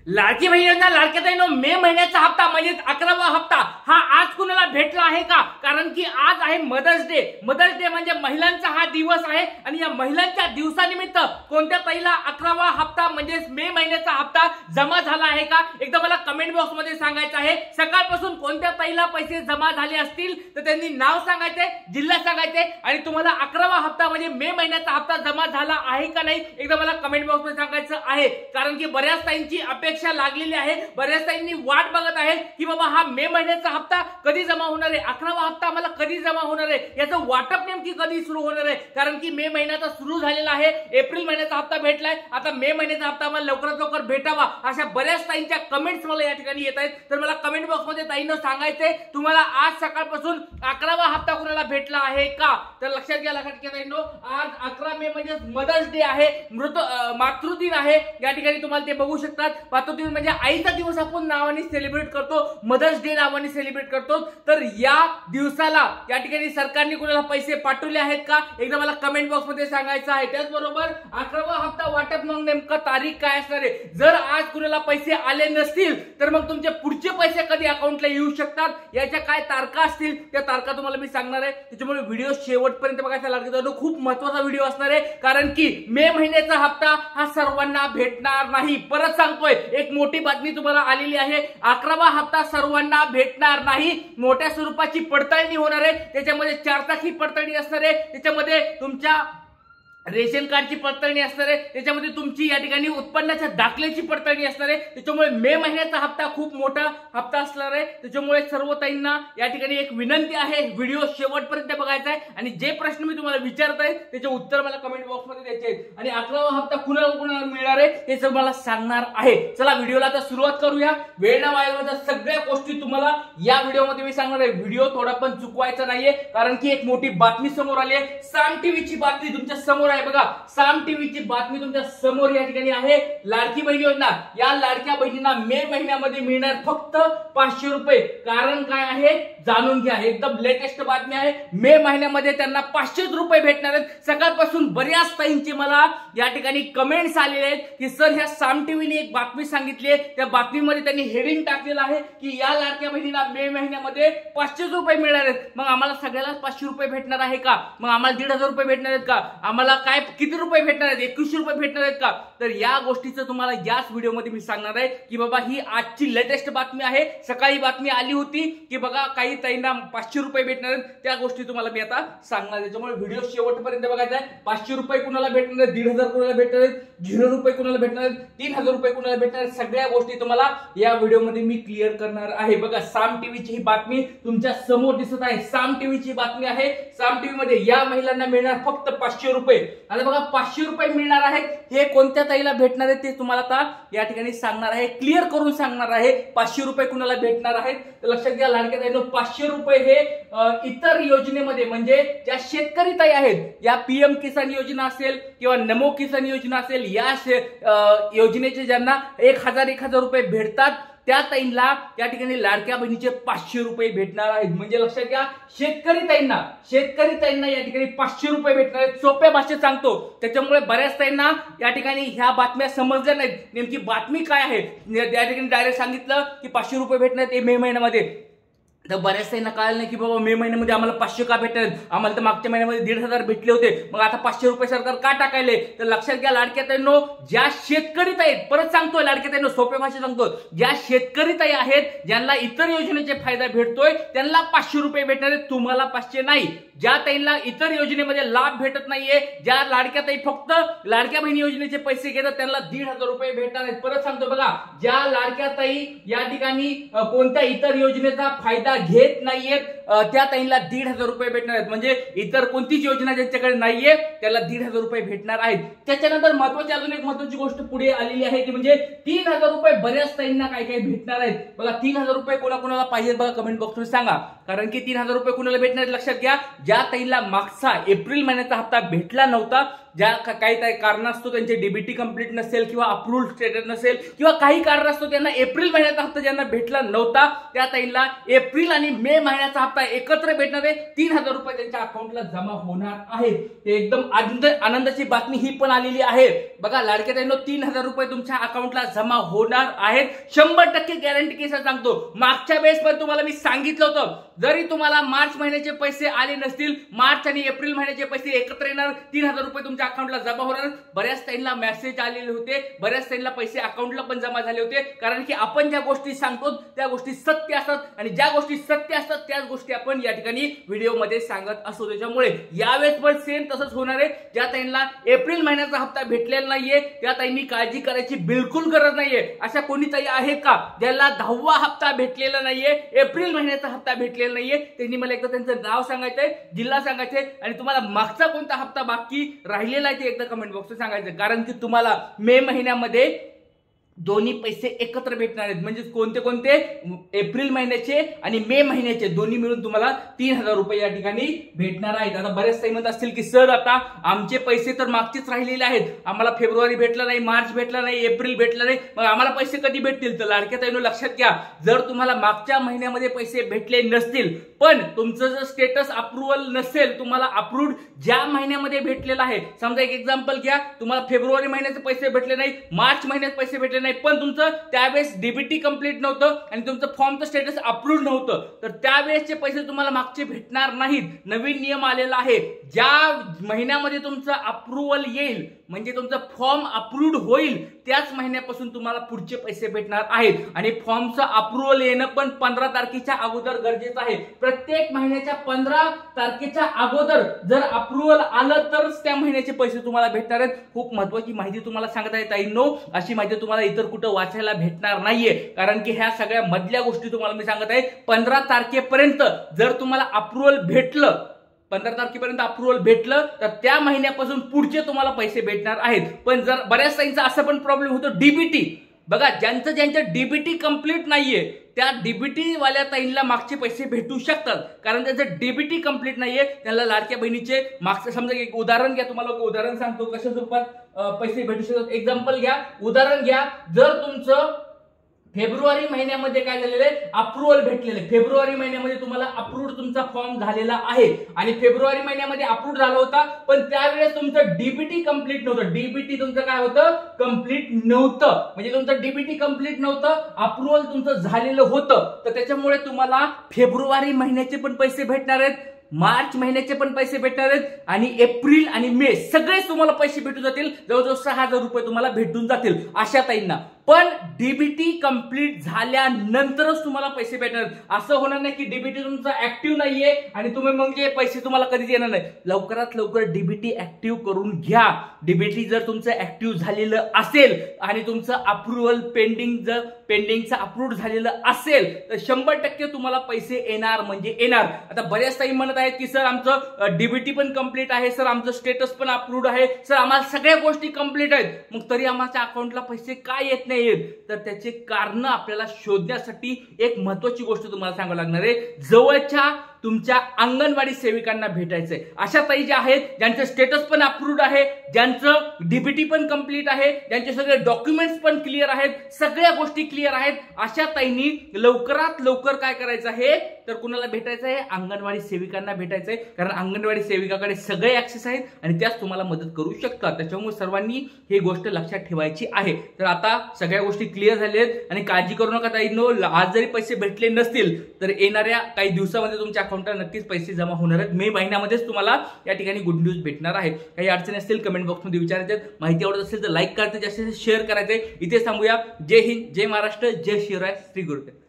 लाडकी बहीण योजना लाडक्या ताईंनो मे महिन्याचा हप्ता म्हणजे 11वा हप्ता हा आज कुणाला भेटला आहे का? कारण की आज आहे मदर्स डे. मदर्स डे म्हणजे महिलांचा हा दिवस आहे आणि या महिलांच्या दिवसानिमित्त कोणत्या ताईला 11वा हप्ता म्हणजे मे महिन्याचा हप्ता जमा झाला आहे का? एकदा मला कमेंट बॉक्स मध्ये सांगायचं आहे. सकाळपासून कोणत्या ताईला पैसे जमा झाले असतील तर त्यांनी नाव सांगायचे, जिल्हा सांगायचे आणि तुम्हाला 11वा हप्ता म्हणजे मे महिन्याचा हप्ता जमा झाला आहे का नाही एकदा मला कमेंट बॉक्स मध्ये सांगायचं आहे. कारण की बऱ्याच ताईंची अपेक्षा लागलेली आहे, बऱ्याच ताईंनी वाट बघत आहेत की बाबा हा मे महिन्याचा हप्ता कधी जमा होणार आहे, 11वा हप्ता मला कधी जमा होणार आहे, याचं वाटप नेमकी कधी सुरू होणार आहे. कारण की मे महिन्याचा सुरू झालेला आहे, एप्रिल महिन्याचा हप्ता भेटलाय, आता मे महिन्याचा हप्ता मला लवकरात लवकर भेटावा अशा बऱ्याच ताईंच्या कमेंट्स मला या ठिकाणी येत आहेत. तर मला कमेंट बॉक्स मध्ये ताईंना सांगायचंय तुम्हाला आज सकाळपासून 11वा हप्ता कुणाला भेटला आहे का? तर लक्षात घ्या ताईंनो, आज 11 मे म्हणजे मदर्स डे आहे, मातृदिन आहे. या ठिकाणी तुम्हाला ते बघू शकतात. मातृदिन म्हणजे आईचा दिवस आपण नावाने सेलिब्रेट करतो, मदर्स डे नावाने सेलिब्रेट करतो. तर या दिवसाला या ठिकाणी सरकारने कुणाला पैसे पाठवले आहेत का एकदा मला कमेंट बॉक्स मध्ये सांगायचं आहे. त्याचबरोबर 11वा हप्ता वाटप मग नेमका तारीख काय असणार आहे? जर आज कुणाला पैसे आले नसतील तर मग तुमचे पुढचे पैसे कधी अकाउंटला येऊ शकतात, याच्या काय तारखा असतील त्या तारखा तुम्हाला मी सांगणार आहे. त्याच्यामुळे व्हिडिओ शेवटपर्यंत बघायला लागतो. खूप महत्त्वाचा व्हिडिओ असणार आहे कारण की मे महिन्याचा हप्ता हा सर्वांना भेटणार नाही. परत सांगतोय, एक मोठी बातमी तुम्हाला आलेली आहे. 11वा हप्ता सर्वांना भेटणार नाही. मोठ्या स्वरूपाची पडताळणी होणार आहे. त्याच्यामध्ये 4 चाकी पडताळणी असणार आहे, त्याच्यामध्ये तुमच्या रेशन कार्डची पडताळणी असणार आहे, त्याच्यामध्ये तुमची या ठिकाणी उत्पन्नाच्या दाखल्याची पडताळणी असणार आहे. त्याच्यामुळे मे महिन्याचा हप्ता खूप मोठा हप्ता असणार आहे. त्याच्यामुळे सर्व ताईंना या ठिकाणी एक विनंती आहे, व्हिडिओ शेवटपर्यंत बघायचा आहे आणि जे प्रश्न मी तुम्हाला विचारत आहे त्याचे उत्तर मला कमेंट बॉक्स मध्ये द्यायचे आहेत. आणि 11वा हप्ता कुणाला मिळणार आहे हे सगळं मला सांगणार आहे. चला व्हिडिओला आता सुरुवात करूया. वेळ न वाया सगळ्या गोष्टी तुम्हाला या व्हिडिओमध्ये मी सांगणार आहे. व्हिडिओ थोडा पण चुकवायचा नाहीये कारण की एक मोठी बातमी समोर आली आहे. साम टीव्हीची बातमी तुमच्या समोर बघा. साम टीव्हीची बातमी तुमच्या समोर या ठिकाणी आहे. लाडकी बहीण योजना, या लाडक्या बहिणींना मे महिन्यामध्ये मिळणार फक्त 500 रुपये. कारण काय आहे जाणून घ्या. एकदम लेटेस्ट बातमी आहे. मे महिन्यामध्ये त्यांना 500 रुपये भेटणार आहेत. सकाळपासून बऱ्याच ताईंची मला या ठिकाणी कमेंट्स आलेले आहेत की सर ह्या साम टीव्हीने एक बातमी सांगितली आहे, त्या बातमीमध्ये त्यांनी हेडिंग टाकलेलं आहे की या लाडक्या बहिणींना मे महिन्यामध्ये 500 रुपये मिळणार आहेत. मग आम्हाला सगळ्याला 500 रुपये भेटणार आहे का? मग आम्हाला 1500 रुपये भेटणार आहेत का? आम्हाला काय किती रुपये भेटणार आहेत? 2100 रुपये भेटणार आहेत का? तर या गोष्टीचं तुम्हाला याच व्हिडिओमध्ये मी सांगणार आहे की बाबा ही आजची लेटेस्ट बातमी आहे. सकाळी बातमी आली होती की बघा काही ताईंना 500 रुपये भेटणार आहेत, त्या गोष्टी तुम्हाला मी आता सांगणार. त्याच्यामुळे व्हिडिओ शेवटपर्यंत बघायचा आहे. 500 रुपये कुणाला भेटणार आहेत, 1500 कुणाला भेटणार आहेत, 0 रुपये कुणाला भेटणार आहेत, 3000 रुपये कुणाला भेटणार आहेत, सगळ्या गोष्टी तुम्हाला या व्हिडिओमध्ये मी क्लिअर करणार आहे. बघा साम टीव्हीची ही बातमी तुमच्या समोर दिसत आहे. साम टीव्हीची बातमी आहे. साम टीव्ही मध्ये या महिलांना मिळणार फक्त 500 रुपये. आता बघा 500 रुपये मिळणार आहेत. हे कोणत्या ताईला भेटणार आहे ते तुम्हाला आता या ठिकाणी सांगणार आहे, क्लिअर करून सांगणार आहे. 500 रुपये कुणाला भेटणार आहेत तर लक्षात घ्या लाडक्या ताईंनो, 500 रुपये हे इतर योजनेमध्ये म्हणजे ज्या शेतकरी ताई आहेत, या पीएम किसान योजना असेल किंवा नमो किसान योजना असेल, या योजनेचे ज्यांना 1000 रुपये भेटतात त्या ताईंना या ठिकाणी लाडक्या बहिणीचे 500 रुपये भेटणार आहेत. म्हणजे लक्षात घ्या शेतकरी ताईंना या ठिकाणी 500 रुपये भेटणार आहेत. सोप्या भाषेत सांगतो, त्याच्यामुळे बऱ्याच ताईंना या ठिकाणी ह्या बातम्या समजल्या नाहीत. नेमकी बातमी काय आहे या ठिकाणी डायरेक्ट सांगितलं की 500 रुपये भेटणार आहेत मे महिन्यामध्ये. तर बऱ्याच ताईंना कळलं नाही की बाबा मे महिन्यामध्ये आम्हाला 500 का भेटणार, आम्हाला तर मागच्या महिन्यामध्ये 1500 भेटले होते, मग आता 500 रुपये सरकार का टाकायले? तर लक्षात घ्या लाडक्या ताईंनो, ज्या शेतकरी ताई आहेत, परत सांगतोय लाडक्या ताईंनो सोप्या भाषेत सांगतो, ज्या शेतकरी ताई आहेत ज्यांना इतर योजनेचे फायदा भेटतोय त्यांना 500 रुपये भेटणार आहेत, तुम्हाला 500 नाही. ज्या ताईंना इतर योजनेमध्ये लाभ भेटत नाहीये, ज्या लाडक्या ताई फक्त लाडक्या बहिणी योजनेचे पैसे घेतात त्यांना 1500 रुपये भेटणार आहेत. परत सांगतो बघा, ज्या लाडक्या ताई या ठिकाणी कोणत्या इतर योजनेचा फायदा घेत नाहीयेत त्या ताईंना 1500 रुपये भेटणार आहेत. म्हणजे इतर कोणतीच योजना ज्यांच्याकडे नाहीये त्याला 1500 रुपये भेटणार आहेत. त्याच्यानंतर महत्वाची अजून एक महत्वाची गोष्ट पुढे आलेली आहे ती म्हणजे 3000 रुपये बऱ्याच ताईंना काय काय भेटणार आहेत. बघा 3000 रुपये कोणाकोणाला पाहिजे बघा कमेंट बॉक्स मध्ये सांगा. कारण की 3000 रुपये कोणाला भेटणार आहेत लक्षात घ्या, ज्या ताईंना मागचा एप्रिल महिन्याचा हप्ता भेटला नव्हता, ज्या काही कारणास्तव त्यांचे डीबीटी कंप्लीट नसेल किंवा अप्रूव्ड स्टेटस नसेल किंवा काही कारणास्तव त्यांना एप्रिल महिन्याचा हप्ता ज्यांना भेटला नव्हता त्या ताईंना एप्रिल आणि मे महिन्याचा हप्ता एकत्र भेटणार आहे. 3,000 रुपये त्यांच्या अकाउंटला जमा होणार आहेत. ते एकदम आनंदाची बातमी ही पण आलेली आहे. बघा लाडक्या ताईंनो 3,000 रुपये तुमच्या अकाउंटला जमा होणार आहेत. 100% गॅरंटी केस सांगतो. मागच्या वेळेस पण तुम्हाला मी सांगितलं होतं जरी तुम्हाला मार्च महिन्याचे पैसे आले नसतील, मार्च आणि एप्रिल महिन्याचे पैसे एकत्र येणार, 3,000 रुपये तुमच्या अकाउंटला जमा होणार. बऱ्याच ताईंना मेसेज आलेले होते, बऱ्याच ताईंना पैसे अकाउंटला पण जमा झाले होते. कारण की आपण ज्या गोष्टी सांगतो त्या गोष्टी सत्य असतात आणि ज्या गोष्टी सत्य असतात त्याच गोष्टी आपण या ठिकाणी व्हिडिओमध्ये सांगत असतो. त्याच्यामुळे यावेळेस पण सेम तसंच होणार आहे. ज्या ताईंना एप्रिल महिन्याचा हप्ता भेटलेला नाहीये त्या ताईंनी काळजी करायची बिलकुल गरज नाहीये. अशा कोणी ताई आहेत का ज्याला 10वा हप्ता भेटलेला नाहीये, एप्रिल महिन्याचा हप्ता भेटलेला नाहीये? त्यांनी मला एकदा त्यांचं नाव सांगायचंय, जिल्हा सांगायचंय आणि तुम्हाला मागचा कोणता हप्ता बाकी राहिलेला आहे ते एकदा कमेंट बॉक्समध्ये सांगायचं. कारण की तुम्हाला मे महिन्यामध्ये दोन्ही पैसे एकत्र भेटणार आहेत. म्हणजे कोणते कोणते? एप्रिल महिन्याचे आणि मे महिन्याचे दोन्ही मिळून तुम्हाला 3,000 रुपये या ठिकाणी भेटणार आहेत. आता बरेच ताई म्हणत असतील की सर आता आमचे पैसे तर मागचेच राहिलेले आहेत, आम्हाला फेब्रुवारी भेटला नाही, मार्च भेटला नाही, एप्रिल भेटला नाही, मग आम्हाला पैसे कधी भेटतील? तर लाडक्या ताईंनो लक्षात घ्या, जर तुम्हाला मागच्या महिन्यामध्ये पैसे भेटले नसतील पण तुमचं जर स्टेटस अप्रुव्हल नसेल, तुम्हाला अप्रूव्ड ज्या महिन्यामध्ये भेटलेला आहे, समजा एक एक्झाम्पल घ्या, तुम्हाला फेब्रुवारी महिन्याचे पैसे भेटले नाही, मार्च महिन्यात पैसे भेटले नाही, पण तुमचं त्यावेळेस डीबीटी कंप्लीट नव्हतं आणि तुमचं फॉर्मचं स्टेटस अप्रूव्ड नव्हतं, तर त्यावेळेसचे पैसे तुम्हाला मागचे भेटणार नाहीत. नवीन नियम आलेला आहे, ज्या महिन्यामध्ये तुमचं अप्रुव्हल येईल म्हणजे तुमचा फॉर्म अप्रूव्ड होईल त्याच महिन्यापासून तुम्हाला पुढचे पैसे भेटणार आहेत. आणि फॉर्मचं अप्रुव्हल येणं पण 15 तारखेच्या अगोदर गरजेचं आहे. प्रत्येक महिन्याच्या 15 तारखेच्या अगोदर जर अप्रुव्हल आलं तरच त्या महिन्याचे पैसे तुम्हाला भेटणार आहेत. खूप महत्वाची माहिती तुम्हाला सांगत आहे ताईंनो, अशी माहिती तुम्हाला इतर कुठं वाचायला भेटणार नाहीये. कारण की ह्या सगळ्या मधल्या गोष्टी तुम्हाला मी सांगत आहे. 15 तारखेपर्यंत जर तुम्हाला अप्रुव्हल भेटलं, 15 तारखेपर्यंत अप्रुव्हल भेटलं तर त्या महिन्यापासून पुढचे तुम्हाला पैसे भेटणार आहेत. पण जर बऱ्याच ताईंचा असं पण प्रॉब्लेम होतो डीबीटी. बघा ज्यांचं डीबीटी कंप्लीट नाहीये त्या डीबीटी वाल्या ताईंना मागचे पैसे भेटू शकतात. कारण त्यांचं डीबीटी कंप्लीट नाहीये त्यांना लाडक्या बहिणीचे मागचे, समजा एक उदाहरण घ्या, तुम्हाला उदाहरण सांगतो कशा स्वरूपात पैसे भेटू शकतात. एक्झाम्पल घ्या, उदाहरण घ्या, जर तुमचं फेब्रुवारी महिन्यामध्ये काय झालेलं आहे, अप्रुव्हल भेटलेलं आहे, फेब्रुवारी महिन्यामध्ये तुम्हाला अप्रूव्ड तुमचा फॉर्म झालेला आहे आणि फेब्रुवारी महिन्यामध्ये अप्रूव्ड झाला होता पण त्यावेळेस तुमचं डीबीटी कंप्लीट नव्हतं. डीबीटी तुमचं काय होतं, कंप्लीट नव्हतं. म्हणजे तुमचं डीबीटी कंप्लीट नव्हतं, अप्रुव्हल तुमचं झालेलं होतं, तर त्याच्यामुळे तुम्हाला फेब्रुवारी महिन्याचे पण पैसे भेटणार आहेत, मार्च महिन्याचे पण पैसे भेटणार आहेत आणि एप्रिल आणि मे सगळेच तुम्हाला पैसे भेटून जातील. जवळजवळ 6,000 रुपये तुम्हाला भेटून जातील अशा ताईंना. पण डीबीटी कंप्लीट झाल्यानंतरच तुम्हाला पैसे भेटणार. असं होणार नाही की डीबीटी तुमचा ऍक्टिव्ह नाहीये आणि तुम्ही मग पैसे तुम्हाला कधीच येणार नाही. लवकरात लवकर डीबीटी ऍक्टिव्ह करून घ्या. डीबीटी जर तुमचं ऍक्टिव्ह झालेलं असेल आणि तुमचं अप्रुव्हल पेंडिंगचं अप्रूव्ड झालेलं असेल तर 100% तुम्हाला पैसे येणार म्हणजे येणार. आता बऱ्याच ताई म्हणत आहेत की सर आमचं डीबीटी पण कंप्लीट आहे, सर आमचं स्टेटस पण अप्रूव्ड आहे, सर आम्हाला सगळ्या गोष्टी कंप्लीट आहेत, मग तरी आमच्या अकाउंटला पैसे काय येत नाही? तर त्याचे कारण आपल्याला शोधण्यासाठी एक महत्वाची गोष्ट तुम्हाला सांगावं लागणार आहे. जवळच्या तुमच्या अंगणवाडी सेविकांना भेटायचंय. अशा ताई ज्या आहेत ज्यांचं स्टेटस पण अप्रूव्ड आहे, ज्यांचं डीबीटी पण कंप्लीट आहे, ज्यांचे सगळे डॉक्युमेंट्स पण क्लिअर आहेत, सगळ्या गोष्टी क्लिअर आहेत, अशा ताईंनी लवकरात लवकर काय करायचं आहे तर कुणाला भेटायचं आहे, अंगणवाडी सेविकांना भेटायचंय. कारण अंगणवाडी सेविकाकडे सगळे ऍक्सेस आहेत आणि त्याच तुम्हाला मदत करू शकतात. त्याच्यामुळे सर्वांनी ही गोष्ट लक्षात ठेवायची आहे. तर आता सगळ्या गोष्टी क्लिअर झाल्या आहेत आणि काळजी करू नका ताईंनो. आज जरी पैसे भेटले नसतील तर येणाऱ्या काही दिवसामध्ये तुमच्या अकाउंटला नक्कीच पैसे जमा होणार आहेत. मे महिन्यामध्येच तुम्हाला या ठिकाणी गुड न्यूज भेटणार आहे. काही अडचणी असतील कमेंट बॉक्समध्ये विचारायचे. माहिती आवडत असेल तर लाईक करायचं, जास्तीत जास्त शेअर करायचे. इथे थांबूया. जय हिंद, जय महाराष्ट्र, जय शिवराय, श्री गुरुदेव.